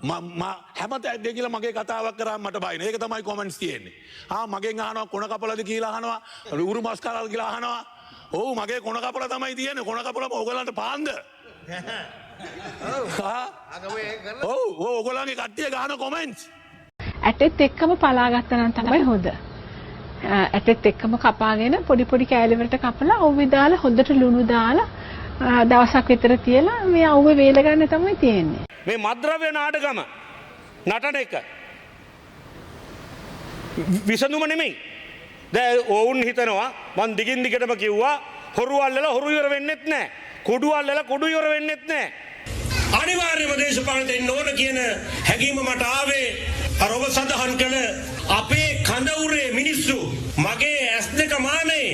හැම තැද්දේ කියලා මගේ කතාවක් කරා මට බයින. ඒක තමයි කොමන්ට්ස් තියෙන්නේ. මගෙන් අහනවා කොන කපලද කියලා අහනවා. උරු මස් කාලාද කියලා අහනවා. ඔව් මගේ කොන කපල තමයි තියෙන්නේ. කොන කපල ඔයගලන්ට පාන්ද? ඔව් ඔයගලන්ගේ කට්ටිය ගහන කොමන්ට්ස්. ඇටෙත් එක්කම පලා ගත්තා නම් තමයි හොඳ. ඇටෙත් එක්කම කපාගෙන පොඩි පොඩි කෑලි වලට කපලා අවුවේ දාලා හොඳට ලුණු දාලා දවසක් විතර තියලා මේ අවුවේ වේල ගන්න තමයි තියෙන්නේ. මේ මද්ද්‍රව්‍ය නාටකම නටන එක විසඳුම නෙමෙයි. දැන් ඔවුන් හිතනවා මං දිගින් දිගටම කිව්වා හොරු අල්ලලා හොරු ඉවර වෙන්නෙත් නැහැ. කුඩු අල්ලලා කුඩු ඉවර වෙන්නෙත් නැහැ. අනිවාර්යයෙන්ම දේශපාලනයට එන්න ඕන කියන හැඟීම මට ආවේ අර ඔබ සඳහන් කළ අපේ කඳවුරේ මිනිස්සු මගේ ඇස් දෙක මානේ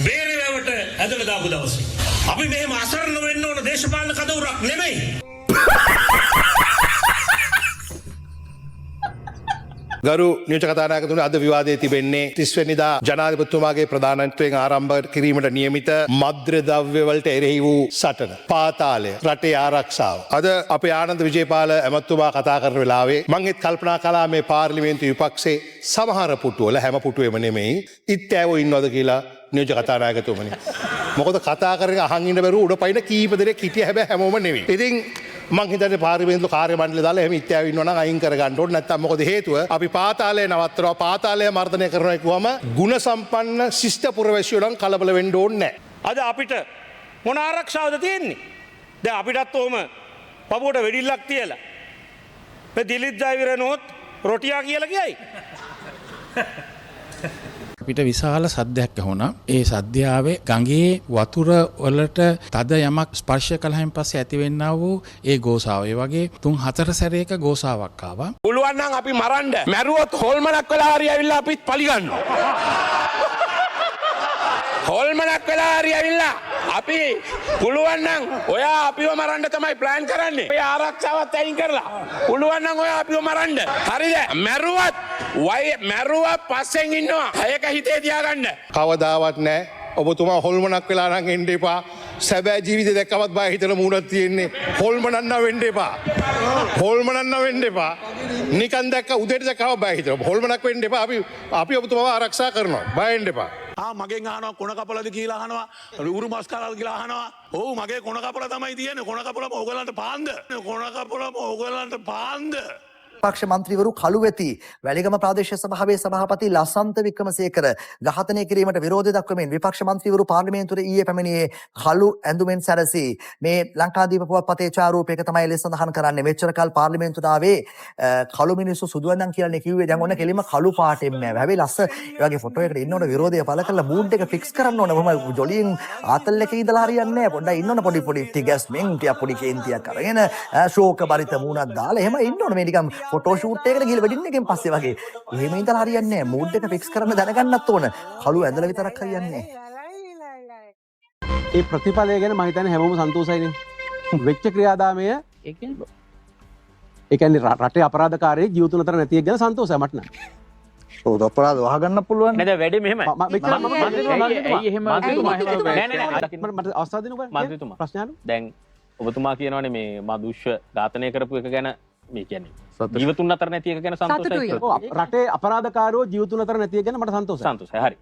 බේරවැවට ඇදලා දාපු දවසේ. අපි මෙහෙම අසරණ වෙන්න ඕන දේශපාලන කඳවුරක් නෙමෙයි. ගරු නියෝජක කතානායකතුමනි අද විවාදයේ තිබෙන්නේ 30 වෙනිදා ජනාධිපතිතුමාගේ ප්‍රධානත්වයෙන් ආරම්භ කිරීමට නියමිත මද්ද්‍ර ද්‍රව්‍ය වලට එරෙහි වූ සටන පාතාලය රටේ ආරක්ෂාව. අද අපේ ආනන්ද විජේපාල ඇමතුමා කතා කරන වෙලාවේ මම හිත කල්පනා කළා මේ පාර්ලිමේන්තු විපක්ෂයේ සමහර පුටුවල හැම පුටුවෙම නෙමෙයි ඉත්තෑවෝ ඉන්නවද කියලා නියෝජක කතානායකතුමනි. මොකද කතා කරගෙන අහන් ඉන්න බැරුව උඩ පයින් කීප දෙනෙක් හිටිය හැබැයි හැමෝම නෙවෙයි. ඉතින් මං හිතන්නේ පාර්ලිමේන්තු කාර්ය මණ්ඩලය දාලා එහෙම ඉත්‍යාව ඉන්නවා නම් අයින් කර ගන්න ඕනේ. නැත්තම් මොකද හේතුව? අපි පාතාලය නවත්තනවා පාතාලය මර්ධනය කරනවා කිව්වම ගුණ සම්පන්න ශිෂ්ට පුරවැසියෝ නම් කලබල වෙන්න ඕනේ නැහැ. අද අපිට මොන ආරක්ෂාවද තියෙන්නේ? දැන් අපිටත් ඔහම පපුවට වෙඩිල්ලක් තියලා මේ දිලිත් ජයවිරනොත් රොටියා කියලා කියයි. අපිට විශාල සද්දයක් ඇහුණා. ඒ සද්දාවේ ගඟේ වතුර වලට තද යමක් ස්පර්ශ කළායින් පස්සේ ඇතිවෙන්නා වූ ඒ ගෝසාව. ඒ වගේ 3-4 සැරයක ගෝසාවක් ආවා. පුළුවන් නම් අපි මරන්න. මැරුවොත් හොල්මනක් වෙලා හරි ඇවිල්ලා අපිත් පලි ගන්නවා. හොල්මනක් වෙලා හරි ඇවිල්ලා අපි පුළුවන් නම් ඔයා අපිව මරන්න තමයි ප්ලෑන් කරන්නේ. ඔය ආරක්ෂාවත් අයින් කරලා පුළුවන් නම් ඔයා අපිව මරන්න. හරිද? මැරුවත් මැරුවා පස්සෙන් ඉන්නවා. ඒක හිතේ තියාගන්න. කවදාවත් නැහැ. ඔබතුමා හොල්මනක් වෙලා නම් එන්න එපා. සැබෑ ජීවිතේ දැක්කවත් බය හිතන මූණක් තියෙන්නේ. හොල්මනන්න වෙන්න එපා. හොල්මනන්න වෙන්න එපා. නිකන් දැක්ක උදේට දැක්කව බය හිතන. හොල්මනක් වෙන්න එපා. අපි ඔබතුමාව ආරක්ෂා කරනවා. බය වෙන්න එපා. මගෙන් අහනවා කොන කපලද කියලා අහනවා. උරු මස් කාලාද කියලා අහනවා. ඔව් මගේ කොන කපල තමයි තියෙන්නේ. කොන කපලම ඕගලන්ට පාන්ද? කොන කපලම ඕගලන්ට පාන්ද? පක්ෂ මන්ත්‍රීවරු කළුවෙති වැලිගම ප්‍රාදේශීය සභාවේ සභාපති ලසන්ත වික්‍රමසේකර ඝාතනය කිරීමට විරෝධය දක්වමින් විපක්ෂ මන්ත්‍රීවරු පාර්ලිමේන්තුවේ ඊයේ පැමිණියේ කළු ඇඳුමෙන් සැරසී මේ ලංකාදීප පුවත්පතේ ඡායාරූපයක තමයි එලෙස සඳහන් කරන්නේ. මෙච්චර කල් පාර්ලිමේන්තුවට ආවේ කළු මිනිස්සු සුදු ඇඳන් කියලානේ කිව්වේ. දැන් ඔන්න කෙලින්ම කළු පාටෙන් නෑ. හැබැයි ලස්ස ඒ වගේ ෆොටෝ එකකට ඉන්නකොට විරෝධය පළ කරලා මූඩ් එක ෆික්ස් කරන්න ඕන. මොහොම ජොලියෙන් ආතල් එකේ ඉඳලා හරියන්නේ නෑ. පොඩ්ඩක් ඉන්න ඕන පොඩි ටිගස්මින් ටික පොඩි කේන්තියක් අරගෙන ශෝක බරිත මූණක් දාලා එහෙම ඉන්න ඕන. මේ නිකන් ෆොටෝ ෂූට් එකකට ගිහලා වෙඩින් එකෙන් පස්සේ වගේ. එහෙම ඉඳලා හරියන්නේ නැහැ. මූඩ් එක ෆික්ස් කරන්න දැනගන්නත් ඕන. කළු ඇඳලා විතරක් හරියන්නේ නැහැ. ඒ ප්‍රතිඵලය ගැන මම හිතන්නේ හැමෝම සන්තෝෂයිනේ. වෙච්ච ක්‍රියාදාමය ඒ කියන්නේ රටේ අපරාධකාරයෙක් ජීවිත තුනතර නැති එක ගැන සන්තෝෂයි මට නම්. ඔව් අපරාධ වහගන්න පුළුවන්. නේද වැඩි මෙහෙමයි. ඇයි එහෙම මට අවස්ථාව දෙන්න බෑ. ප්‍රශ්නයක් දැන් ඔබතුමා කියනවානේ මේ මදුෂ්‍ය ඝාතනය කරපු එක ගැන මේ කියන්නේ ජීවතුන් අතර නැති එක ගැන සන්තෝෂයි. රටේ අපරාධකාරයෝ ජීවතුන් අතර නැති එක ගැන මට සන්තෝෂයි. සන්තෝෂයි. හරි.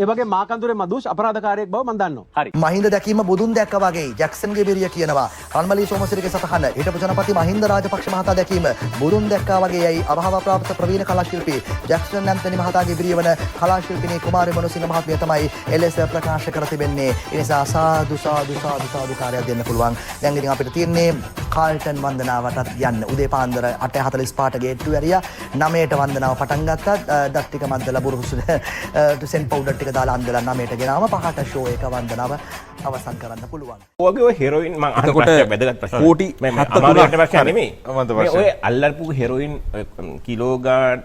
ඒ වගේ මාකන්දුරේ මදුෂ් අපරාධකාරයෙක් බව මම දන්නවා. හරි. මහින්ද දැකීම බුදුන් දැක්කා වගේ ජැක්සන්ගේ බිරිය කියනවා. රන්මලී සෝමසිරිගේ සටහන හිටපු ජනපති මහින්ද රාජපක්ෂ මහතා දැකීම බුදුන් දැක්කා වගේ යයි අභාව ප්‍රාප්ත ප්‍රවීණ කලා ශිල්පී ජැක්සන් ඇන්තනි මහතාගේ බිරිය වන කලා ශිල්පිනී කුමාරි මනුසිංහ මහත්මිය තමයි එලෙස ප්‍රකාශ කර තිබෙන්නේ. ඒ නිසා සාදු කාර්යයක් දෙන්න පුළුවන්. දැන් ඉතින් අපිට තියෙන්නේ කාල්ටන් වන්දනාවටත් යන්න. උදේ පාන්දර 8:45ට ගේට්ටු ඇරියා. 9ට වන්දනාව පටන් ගත්තා. දත් ටික මද්දලා බුරුසුද සෙන් පවුඩර් ටික දාලා අන්දලා 9ට ගෙනාම 5ට ෂෝ එක වන්දනාව අවසන් කරන්න පුළුවන්. ඔයගේ ඔය හෙරොයින් මම අහන ප්‍රශ්නයක් වැදගත් ප්‍රශ්නයක්. කෝටි මම අමාරුවට ප්‍රශ්නයක් නෙමෙයි. ඔය අල්ලපු හෙරොයින් කිලෝ ගාන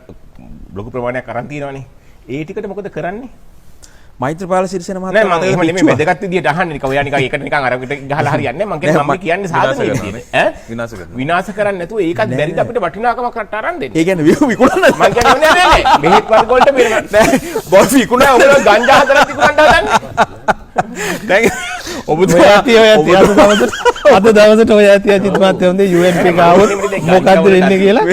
ලොකු ප්‍රමාණයක් අරන් තියනවනේ. ඒ ටිකට මොකද කරන්නේ? මෛත්‍රීපාල සිරිසේන මහතා නෑ මම එහෙම නෙමෙයි වැදගත් විදියට අහන්නේ නිකන් ඔයා නිකන් ඒකට නිකන් අර ගහලා හරියන්නේ නැහැ මම කියන්නේ සාධනෙ විදියට ඈ විනාශ කරන්නේ නැතුව ඒකත් බැරිද අපිට වටිනාකමක් රට අරන් දෙන්න. ඒ කියන්නේ විකුණන්න මම කියන්නේ නෑ මෙහෙත් වර්ග වලට මෙන්න නෑ බොස් විකුණා ඔයගොල්ලෝ ගංජා හදලා විකුණන්න හදන්නේ. දැන් ඔබතුමා අද දවසට ඔය ඇති අජිත් මහත්තයා හොඳේ UNP ගාවොත් මොකද්ද වෙන්නේ කියලා.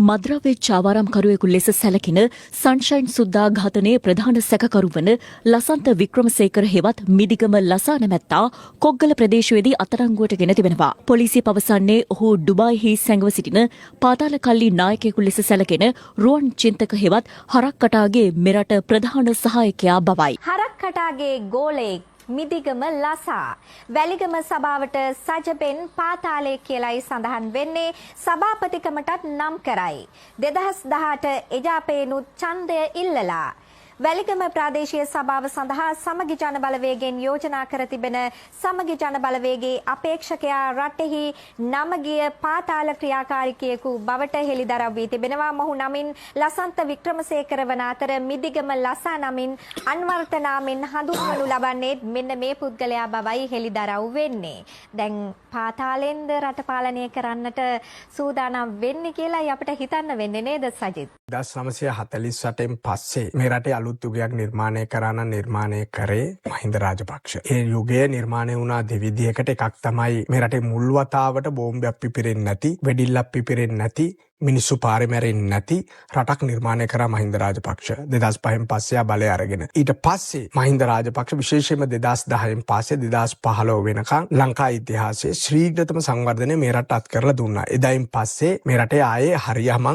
මද්‍රව්‍ය චාවාරම්කරුවෙකු ලෙස සැලකින සන්ෂයින් සුද්දා ඝාතනයේ ප්‍රධාන සැකකරු වන ලසන්ත වික්‍රමසේකර හෙවත් මිදිගම ලසා නැමැත්තා කොග්ගල ප්‍රදේශයේදී අත්අඩංගුවට ගෙන තිබෙනවා. පොලිසිය පවසන්නේ ඔහු ඩුබායිහි සැඟව සිටින පාතාල කල්ලි නායකයෙකු ලෙස සැලකෙන රුවන් චින්තක හෙවත් හරක්කටාගේ මෙරට ප්‍රධාන සහායකයා බවයි. හරක්කටාගේ ගෝලයෙක් මිදිගම ලසා වැලිගම සභාවට සජබෙන් පාතාලය කියලයි සඳහන් වෙන්නේ. සභාපතිකමටත් නම් කරයි. 2018 එජාපේනුත් ඡන්දය ඉල්ලලා වැලිගම ප්‍රාදේශීය සභාව සඳහා සමගි ජන බලවේගයෙන් යෝජනා කර තිබෙන සමගි ජන බලවේගයේ අපේක්ෂකයා රටෙහි නමගිය පාතාල ක්‍රියාකාරිකයෙකු බවට හෙළිදරව් වී තිබෙනවා. මොහු නමින් ලසන්ත වික්‍රමසේකර වන අතර මිදිගම ලසා නමින් අන්වර්ථ නාමෙන් හඳුන්වනු ලබන්නේ මෙන්න මේ පුද්ගලයා බවයි හෙළිදරව් වෙන්නේ. දැන් පාතාලෙන්ද රට පාලනය කරන්නට සූදානම් වෙන්නේ කියලායි අපිට හිතන්න වෙන්නේ නේද සජිත්? 1948න් පස්සේ මේ රටේ අලුත් යුගයක් නිර්මාණය කරන්න නිර්මාණය කරේ මහින්ද රාජපක්ෂ. ඒ යුගය නිර්මාණය වුණා දෙවිදිහකට. එකක් තමයි මේ රටේ මුල් වතාවට බෝම්බයක් පිපිරෙන්නේ නැති, වෙඩිල්ලක් පිපිරෙන්නේ නැති, මිනිස්සු පාරේ මැරෙන්නේ නැති රටක් නිර්මාණය කරා මහින්ද රාජපක්ෂ 2005න් පස්සේ බලය අරගෙන. ඊට පස්සේ මහින්ද රාජපක්ෂ විශේෂයෙන්ම 2010න් පස්සේ 2015 වෙනකන් ලංකා ඉතිහාසයේ ශ්‍රීග්‍රතම සංවර්ධනය මේ රට අත් කරලා දුන්නා. එදායින් පස්සේ මේ රටේ ආයේ හරියම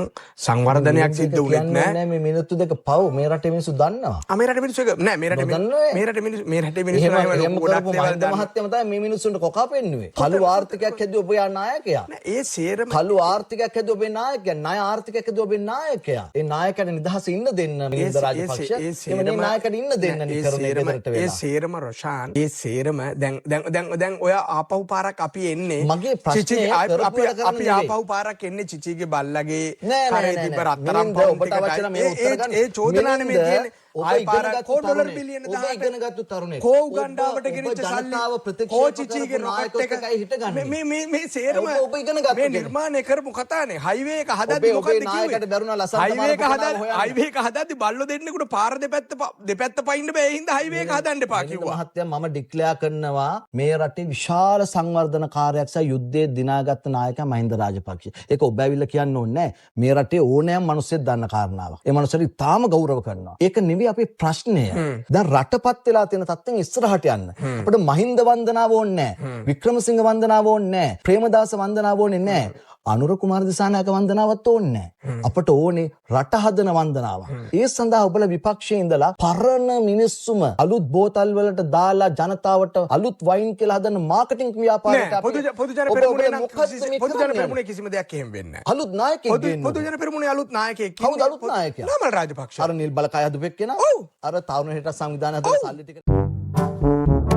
සංවර්ධනයක් සිද්ධ වුණේ නැහැ. මේ මිනිත්තු දෙක පව් මේ රටේ මිනිස්සු දන්නවා. මේ රටේ මිනිස්සු නෑ මේ රටේ මිනිස්සු ගොඩක් දේවල් මහත්තයම තමයි මේ මිනිස්සුන්ට කොකා පෙන්නුවේ. කළු ආර්ථිකයක් හැදුව ඔබ යා නායකයා. ඒ සේරම කළු ආර්ථිකයක් හැදුව ඔබේ නාය ආර්ථිකයක් හැදුව ඔබේ නායකයා. ඒ නායකයාට නිදහස ඉන්න දෙන්න මිහින්ද රාජපක්ෂ. එමේ නායකයාට ඉන්න දෙන්න නිකරුණේ ගෙදරට වෙලා. ඒ සේරම රොෂාන් ඒ සේරම දැන් ඔය ආපහු පාරක් අපි එන්නේ. මගේ ප්‍රශ්නේ අපි ආපහු පාරක් එන්නේ චිචිගේ බල්ලගේ කරේ තිබ්බ රත්තරන් පවුම් ටිකයි. ඒ චෝදනානේ මේ තියෙන්නේ. ආයි පාරක් $4 බිලියන 10 ඉගෙනගත්තු තරුණයෙක්. කෝ උගන්ඩාවට ගෙනිච්ච සල්ලි කෝ චිචිගේ රොකට් එක මේ සේරම ඔබ ඉගෙනගත්තු මේ නිර්මාණය කරපු කතානේ. හයිවේ එක හදද්දි මොකද්ද කිව්වේ? නායකට බැරුණා ලසන්ත හයිවේ එක හදද්දි බල්ලෝ දෙන්නෙකුට පාර දෙපැත්ත පයින්න බෑ. ඒ හින්දා හයිවේ එක හදන්න එපා කිව්වා. මහත්තයා මම ඩික්ලෙයාර් කරනවා මේ රටේ විශාල සංවර්ධන කාර්යයක් සහ යුද්ධයේ දිනාගත්ත නායකයා මහින්ද රාජපක්ෂ. ඒක ඔබ ඇවිල්ලා කියන්න ඕනේ නැහැ. මේ රටේ ඕනෑම මිනිස්සෙක් දන්න කාරණාවක්. ඒ මිනිස්සුන්ට ඉතාම ගෞරව කරනවා. ඒක අපේ ප්‍රශ්නය. දැන් රටපත් වෙලා තියෙන තත්ත්වෙන් ඉස්සරහට යන්න. අපිට මහින්ද වන්දනාව ඕනේ නැහැ. වික්‍රමසිංහ වන්දනාව ඕනේ නැහැ. ප්‍රේමදාස වන්දනාව ඕනේ නැහැ. අනුර කුමාර දිසානායක වන්දනාවත් ඕනේ නැහැ. අපට ඕනේ රට හදන වන්දනාවක්. ඒ සඳහා ඔබලා විපක්ෂයේ ඉඳලා පරණ මිනිස්සුම අලුත් බෝතල් වලට දාලා ජනතාවට අලුත් වයින් කියලා හදන මාකටිං ව්‍යාපාරයට පොදු ජන පෙරමුණේ කිසිම දෙයක් එහෙම වෙන්නේ නැහැ. අලුත් නායකයෙක් ගේන්න. පොදු ජන පෙරමුණේ අලුත් නායකයෙක්. කවුද අලුත් නායකයා? නාමල් රාජපක්ෂ. අර නිල් බලකය හදුවෙක් කෙනා. අර තරුණ හෙට සංවිධානය හදලා සල්ලි ටික